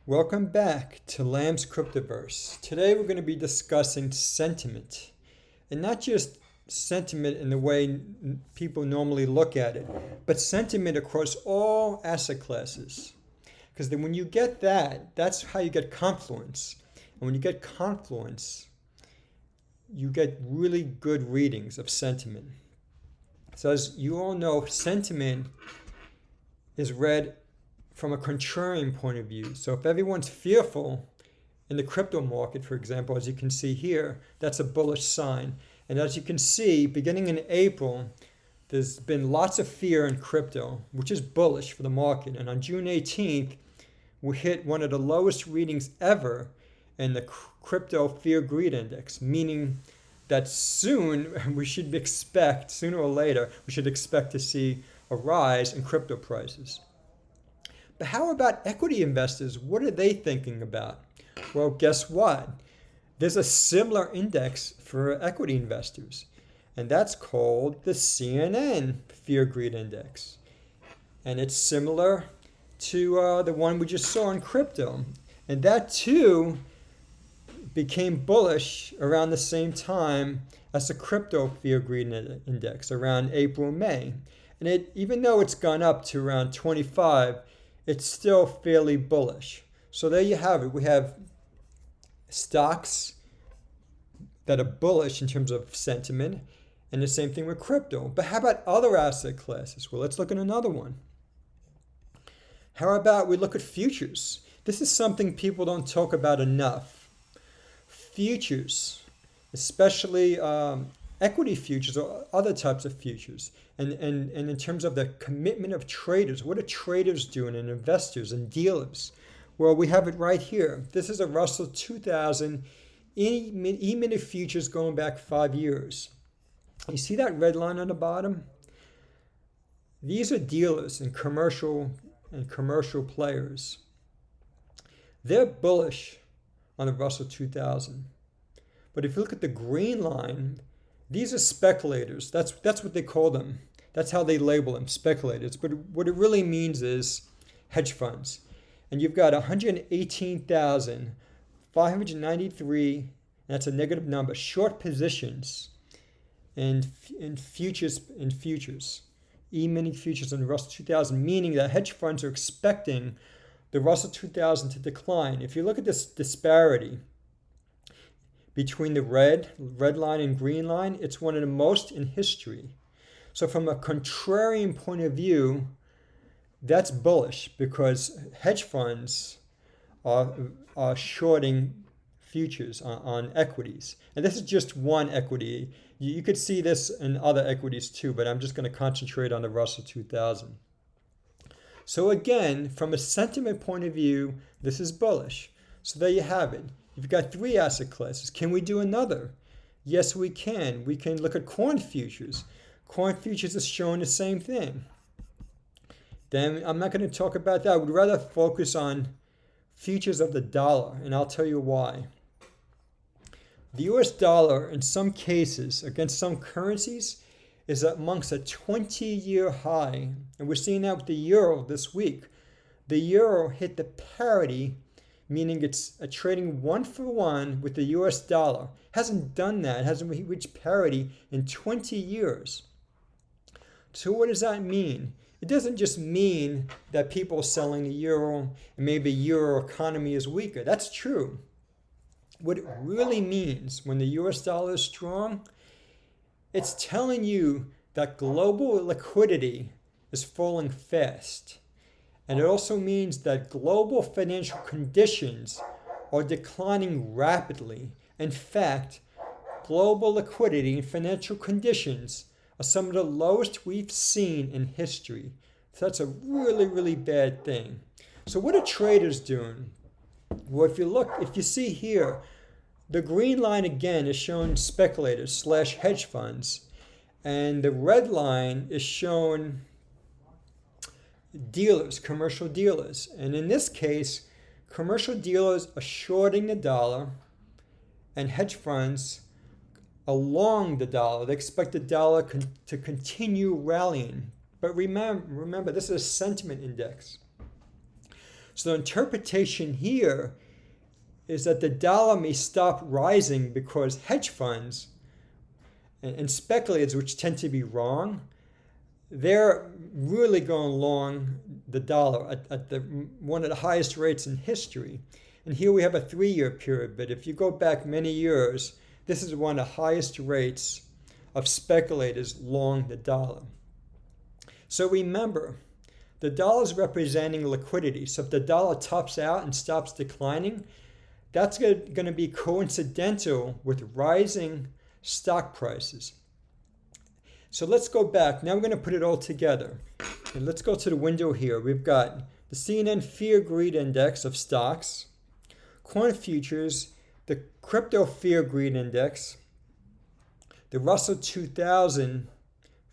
Welcome back to Lamb's Cryptoverse. Today we're going to be discussing sentiment, and not just sentiment in the way people normally look at it, but sentiment across all asset classes. Because then when you get that, that's how you get confluence. And when you get confluence, you get really good readings of sentiment. So as you all know, sentiment is read from a contrarian point of view. So if everyone's fearful in the crypto market, for example, as you can see here, that's a bullish sign. And as you can see, beginning in April, there's been lots of fear in crypto, which is bullish for the market. And on June 18th, we hit one of the lowest readings ever in the crypto fear greed index, meaning that soon we should expect, sooner or later, we should expect to see a rise in crypto prices. But how about equity investors? What are they thinking about? Well, guess what? There's a similar index for equity investors, and that's called the CNN Fear Greed Index. And it's similar to the one we just saw in crypto. And that too became bullish around the same time as the crypto Fear Greed Index, around April, May. And even though it's gone up to around 25, it's still fairly bullish. So there you have it. We have stocks that are bullish in terms of sentiment, and the same thing with crypto. But how about other asset classes? Well, let's look at another one. How about we look at futures? This is something people don't talk about enough. Futures, especially equity futures or other types of futures. And in terms of the commitment of traders, what are traders doing and investors and dealers? Well, we have it right here. This is a Russell 2000 E-mini futures going back 5 years. You see that red line on the bottom? These are dealers and commercial players. They're bullish on the Russell 2000. But if you look at the green line, these are speculators. That's what they call them. That's how they label them, speculators. But what it really means is hedge funds. And you've got 118,593, and that's a negative number, short positions in futures, E-mini futures in the Russell 2000, meaning that hedge funds are expecting the Russell 2000 to decline. If you look at this disparity between the red line and green line, it's one of the most in history. So from a contrarian point of view, that's bullish because hedge funds are shorting futures on equities. And this is just one equity. You could see this in other equities too, but I'm just going to concentrate on the Russell 2000. So again, from a sentiment point of view, this is bullish. So there you have it. You've got 3 asset classes. Can we do another? Yes, we can. We can look at corn futures. Corn futures is showing the same thing. Then I'm not going to talk about that. I would rather focus on futures of the dollar, and I'll tell you why. The US dollar, in some cases, against some currencies, is amongst a 20-year high. And we're seeing that with the euro this week. The euro hit the parity, meaning it's trading 1-for-1 with the US dollar. Hasn't done that, hasn't reached parity in 20 years. So what does that mean? It doesn't just mean that people are selling the euro and maybe the euro economy is weaker. That's true. What it really means when the US dollar is strong, it's telling you that global liquidity is falling fast. And it also means that global financial conditions are declining rapidly. In fact, global liquidity and financial conditions are some of the lowest we've seen in history. So that's a really, really bad thing. So what are traders doing? Well, if you see here, the green line again is showing speculators / hedge funds, and the red line is showing dealers, commercial dealers. And in this case, commercial dealers are shorting the dollar and hedge funds along the dollar. They expect the dollar to continue rallying. But remember, this is a sentiment index. So the interpretation here is that the dollar may stop rising because hedge funds and speculators, which tend to be wrong, they're really going long the dollar at one of the highest rates in history. And here we have a 3-year period, but if you go back many years, this is one of the highest rates of speculators long the dollar. So remember, the dollar is representing liquidity. So if the dollar tops out and stops declining, that's going to be coincidental with rising stock prices. So let's go back. Now we're going to put it all together. And let's go to the window here. We've got the CNN Fear Greed Index of stocks, corn futures, the Crypto Fear Greed Index, the Russell 2000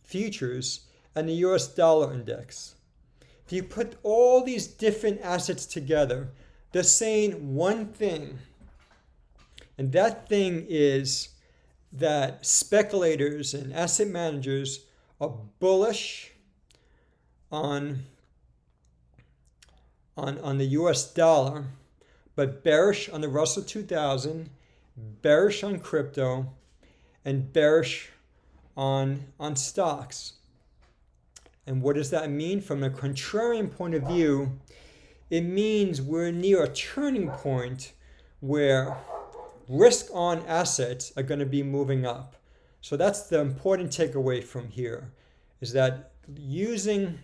futures, and the US dollar index. If you put all these different assets together, they're saying one thing, and that thing is that speculators and asset managers are bullish on the US dollar, but bearish on the Russell 2000, bearish on crypto, and bearish on stocks. And what does that mean? From a contrarian point of view, it means we're near a turning point where risk on assets are going to be moving up. So that's the important takeaway from here, is that using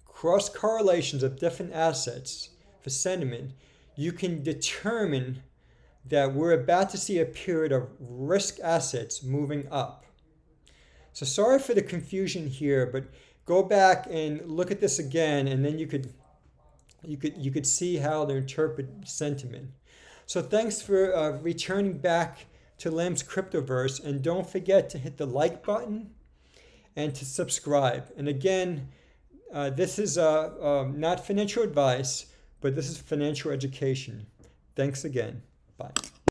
cross correlations of different assets for sentiment, you can determine that we're about to see a period of risk assets moving up. So sorry for the confusion here, but go back and look at this again, and then you could see how to interpret sentiment. So thanks for returning back to Lamb's Cryptoverse, and don't forget to hit the like button and to subscribe. And again, this is not financial advice, but this is financial education. Thanks again. Bye.